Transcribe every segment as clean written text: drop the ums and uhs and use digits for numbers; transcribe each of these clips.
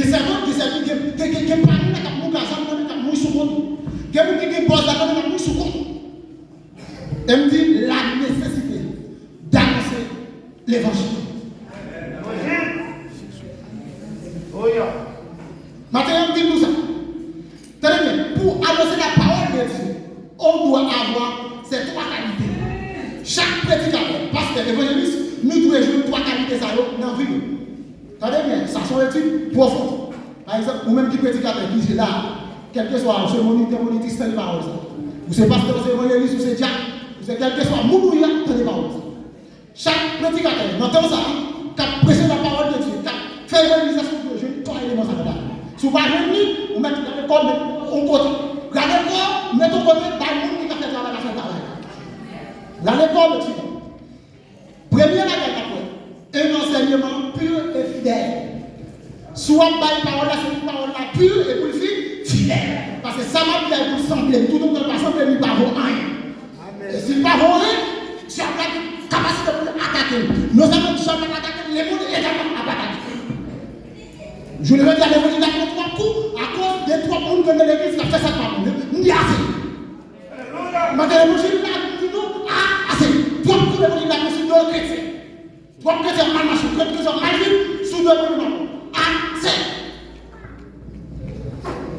servants qui servent, qui parlent, qui ont gazan, qui ont mouillé sous compte. Qui ont bossé là, qui ont mouillé sous compte. Elle me dit la nécessité d'annoncer l'évangile. Maintenant, on dit tout ça. Très bien. Pour annoncer la parole de Dieu, on doit avoir ces trois qualités. Chaque prédicateur, pasteur, évangéliste, nous devons jouer trois qualités dans la vie. Très bien. Ça sont études profondes. Par exemple, ou même qui prédicateur qui est là, quel que soit ce monétiste, c'est parole. Ou c'est pasteur, c'est évangéliste, ou c'est diacre, ou c'est quel que soit mounouya, c'est parole. Chaque prédicateur, dans tout ça, qui a prêché la parole de Dieu, qui a fait l'évangélisation de Dieu, trois éléments ça là. Si vous ne pouvez pas venir, vous mettez dans le corps de côté. Dans le corps, mettez au côté, dans le monde qui a fait le travail, qui a fait le travail. Dans le corps, le titre. Première bagaille, un enseignement pur et fidèle. Soit par la parole, c'est une parole pure et pour le fidèle. Parce que ça m'a fait pour sembler, tout le monde va sembler, il ne va pas rien. Et s'il ne va pas rien, tu as la capacité pour attaquer. Nous avons jamais attaqué, les mondes également attaquer. Je le veux dire à l'évangile, il a fait 3 coups à cause des 3 coups de l'église qui a fait ça par nous. Il y a assez. Maintenant, l'évangile, il a dit non, assez. 3 coups de l'évangile, il a dit non, chrétien. 3 chrétiens mal marchés, 3 chrétiens mal vivus, sous 2 monuments. Assez.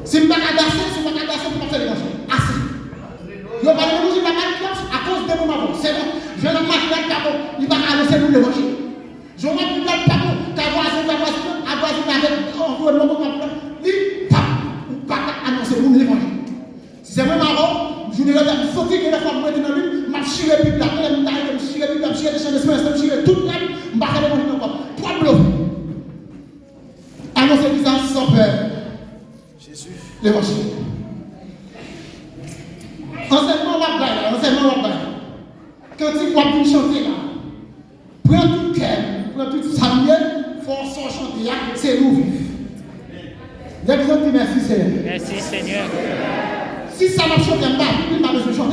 Si je ne peux pas adasser, si je ne peux pas adasser, je ne peux pas faire l'évangile. Assez. Je parle de l'évangile, il n'a pas de place à cause des moments. C'est bon. Je ne marche pas de tabou, il va annoncer nous l'évangile. Je ne marche pas de tabou, ta voisine, avec environnement comme ça, il ne pas annoncer nous l'évangile. Si c'est même avant, je vous dirais, il faut que la femme mette dans lui, je vais chier la Bible, je vais chier la Bible, je vais chier les chants de semaine, je vais chier toute la Bible, je vais faire l'évangile encore. 3 blocs. Annoncer ça sans peur. Jésus. L'évangile. Enseignement Wabbaï. Quand tu vas chanter là, prends tout cœur, prends tout Samuel, force son chanter, c'est nous vivre. L'exemple dit merci Seigneur. Merci Seigneur. Si ça m'a chanté, il m'a besoin de chanter.